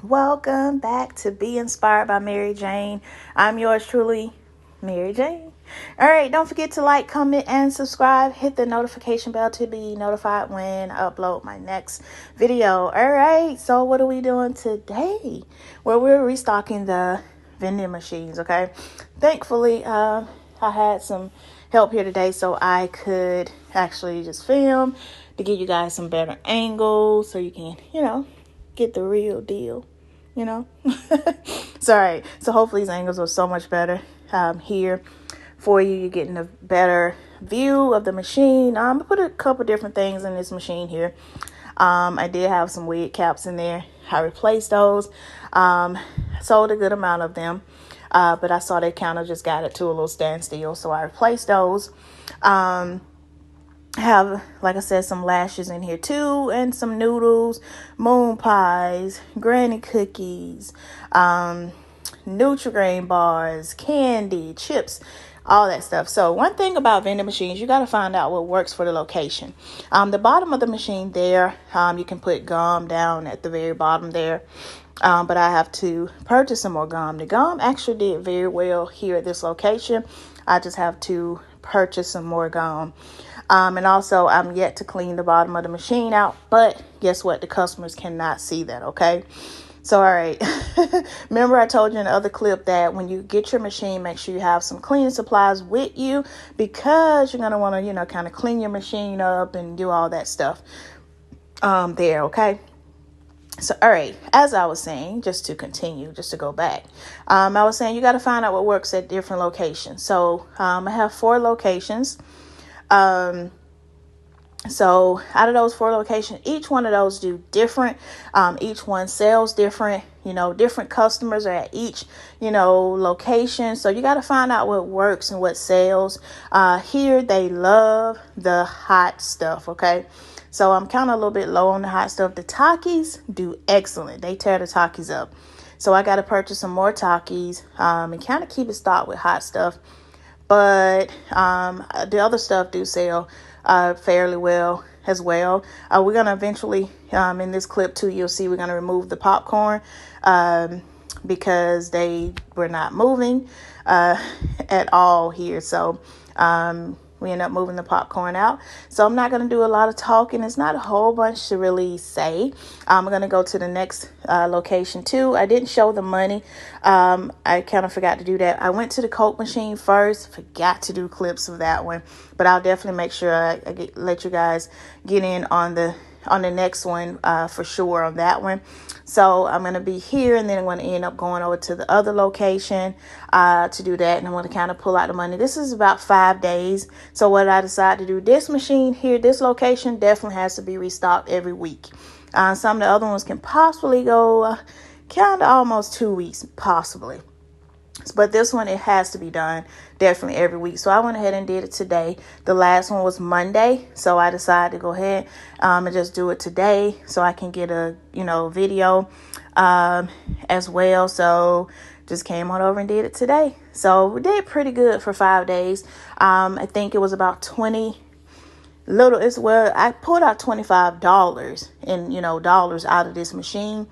Welcome back to Be Inspired by Mary Jane. I'm yours truly, Mary Jane. All right, don't forget to like, comment, and subscribe. Hit the notification bell to be notified when I upload my next video. All right, so what are we doing today? Well, we're restocking the vending machines, okay? Thankfully, I had some help here today so I could actually just film to give you guys some better angles so you can, get the real deal, Sorry. So hopefully these angles are so much better here for you. You're getting a better view of the machine. I put a couple different things in this machine here. I did have some wig caps in there. I replaced those. Sold a good amount of them. But I saw they kind of just got it to a little standstill. So I replaced those. Have, like I said, some lashes in here too, and some noodles, moon pies, granny cookies, Nutri-Grain bars, candy, chips, all that stuff. So one thing about vending machines, you got to find out what works for the location. The bottom of the machine there, you can put gum down at the very bottom there. But I have to purchase some more gum. The gum actually did very well here at this location. I just have to purchase some more gum. And also, I'm yet to clean the bottom of the machine out. But guess what? The customers cannot see that, okay? So, all right. Remember I told you in the other clip that when you get your machine, make sure you have some cleaning supplies with you because you're going to want to, kind of clean your machine up and do all that stuff there, okay? So, all right, as I was saying, just to go back, I was saying you got to find out what works at different locations. So I have 4 locations. So out of those 4 locations, each one of those do different. Each one sells different, different customers are at each, location. So you got to find out what works and what sells. Here they love the hot stuff. Okay. So I'm kind of a little bit low on the hot stuff. The Takis do excellent. They tear the Takis up. So I got to purchase some more Takis, and kind of keep it stocked with hot stuff. But the other stuff do sell fairly well as well. We're going to eventually, in this clip too, you'll see we're going to remove the popcorn because they were not moving at all here. So we end up moving the popcorn out. So I'm not going to do a lot of talking. It's not a whole bunch to really say. I'm going to go to the next location too. I didn't show the money. I kind of forgot to do that. I went to the Coke machine first. Forgot to do clips of that one. But I'll definitely make sure I let you guys get in on the next one for sure on that one. So I'm going to be here and then I'm going to end up going over to the other location to do that. And I'm going to kind of pull out the money. This is about 5 days. So what I decided to do, this machine here, this location definitely has to be restocked every week. Some of the other ones can possibly go kind of almost 2 weeks, possibly. But this one, it has to be done definitely every week. So I went ahead and did it today. The last one was Monday. So I decided to go ahead and just do it today so I can get a, video as well. So just came on over and did it today. So we did pretty good for 5 days. I think it was about I pulled out $25 in, dollars out of this machine.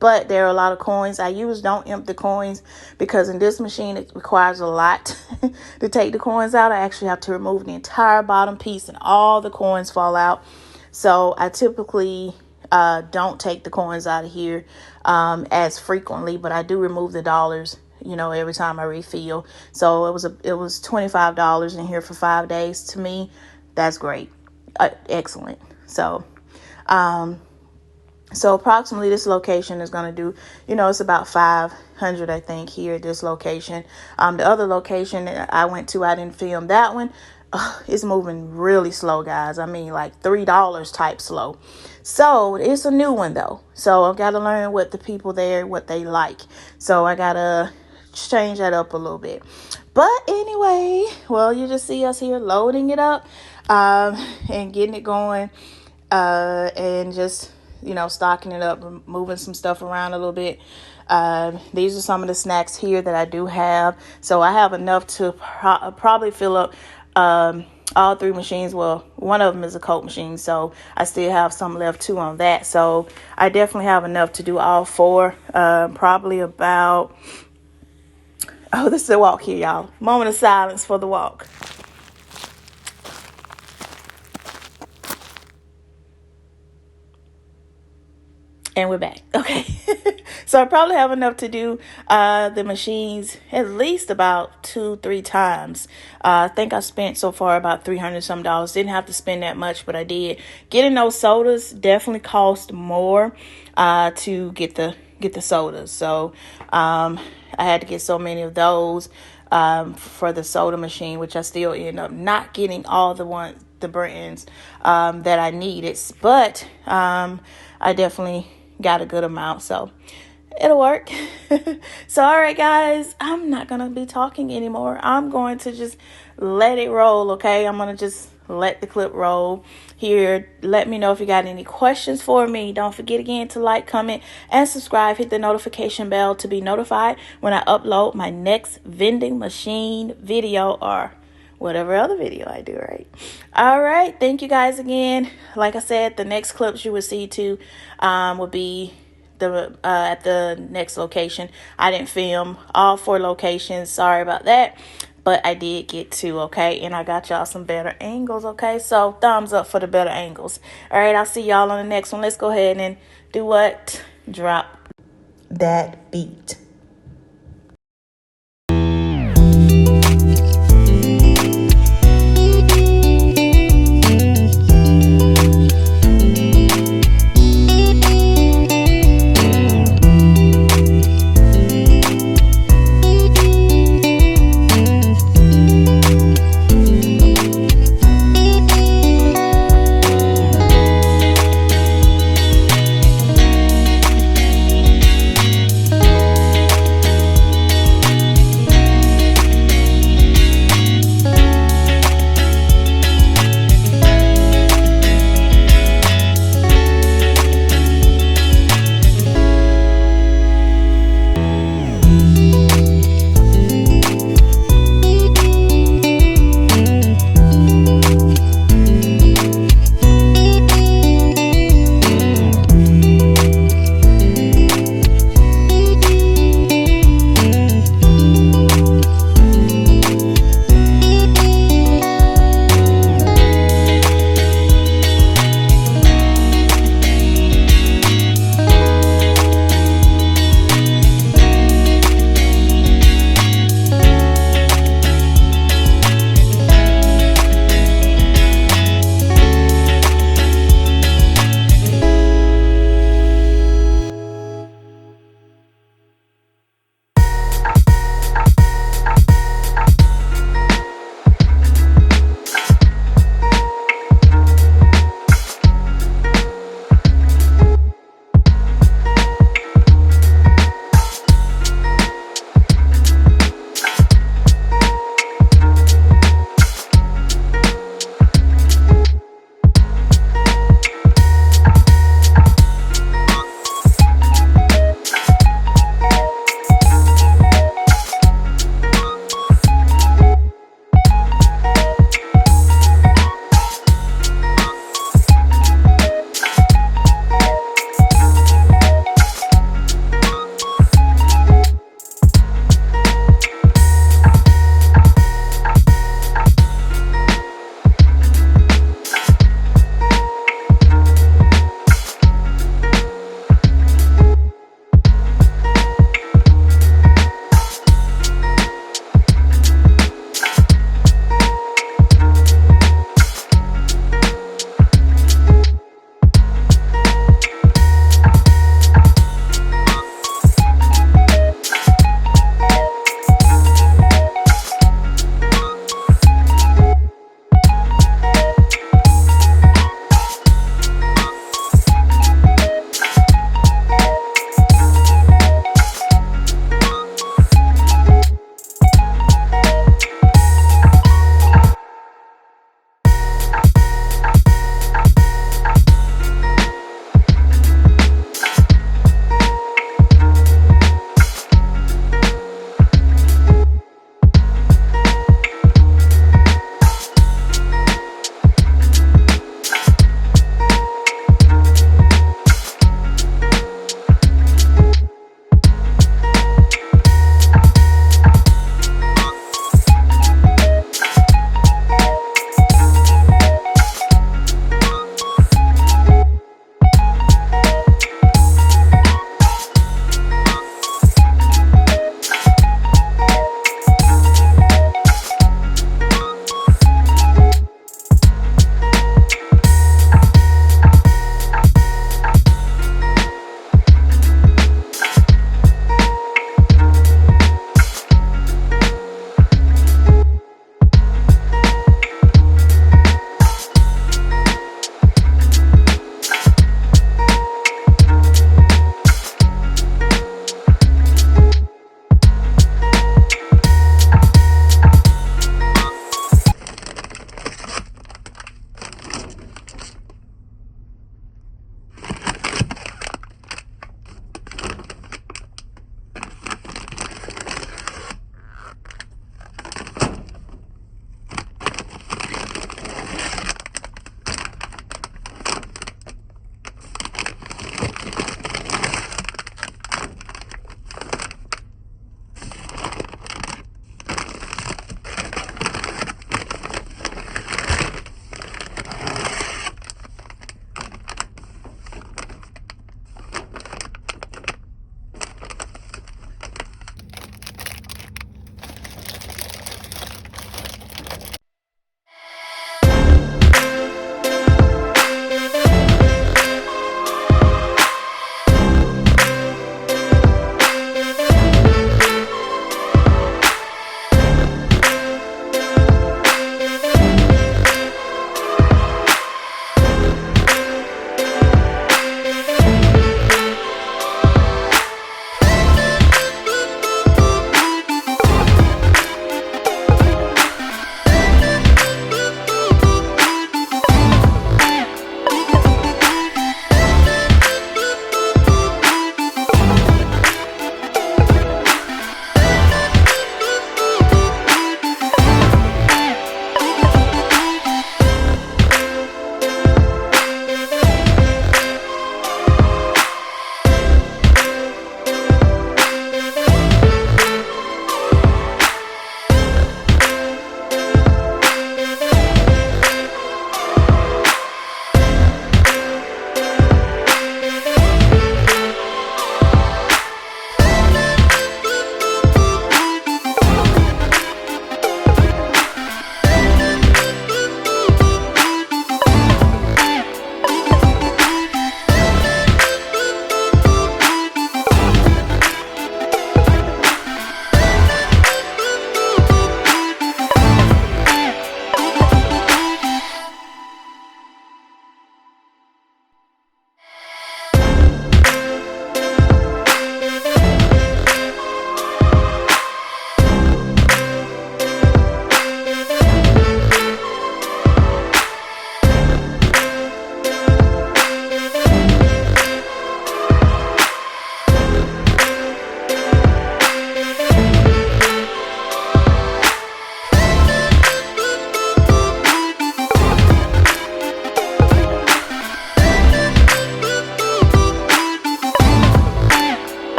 But there are a lot of coins. I don't imp the coins because in this machine, it requires a lot to take the coins out. I actually have to remove the entire bottom piece and all the coins fall out. So I typically don't take the coins out of here as frequently, but I do remove the dollars, every time I refill. So it was $25 in here for 5 days. To me, that's great. Excellent. So approximately this location is going to do, it's about 500, I think, here at this location. The other location that I went to, I didn't film that one. It's moving really slow, guys. I mean, like $3 type slow. So it's a new one, though. So I've got to learn what the people there, what they like. So I got to change that up a little bit. But anyway, well, you just see us here loading it up and getting it going and just stocking it up, moving some stuff around a little bit. These are some of the snacks here that I do have. So I have enough to probably fill up all three machines. Well, one of them is a Coke machine, so I still have some left too on that. So I definitely have enough to do all four. Probably about, oh, this is a walk here, y'all. Moment of silence for the walk. And we're back. Okay. So I probably have enough to do the machines at least about 2-3 times. I think I spent so far about $300 some. Didn't have to spend that much, but I did. Getting those sodas definitely cost more to get the sodas. So I had to get so many of those for the soda machine, which I still end up not getting all the brands that I needed. But I definitely got a good amount, so it'll work. So all right, guys, I'm not gonna be talking anymore. I'm going to just let it roll. Okay, I'm gonna just let the clip roll here. Let me know if you got any questions for me. Don't forget again to like, comment, and subscribe. Hit the notification bell to be notified when I upload my next vending machine video or whatever other video I do, right? All right. Thank you guys again. Like I said, the next clips you will see too would be at the next location. I didn't film all 4 locations. Sorry about that. But I did get 2, okay? And I got y'all some better angles, okay? So thumbs up for the better angles. All right. I'll see y'all on the next one. Let's go ahead and do what? Drop that beat.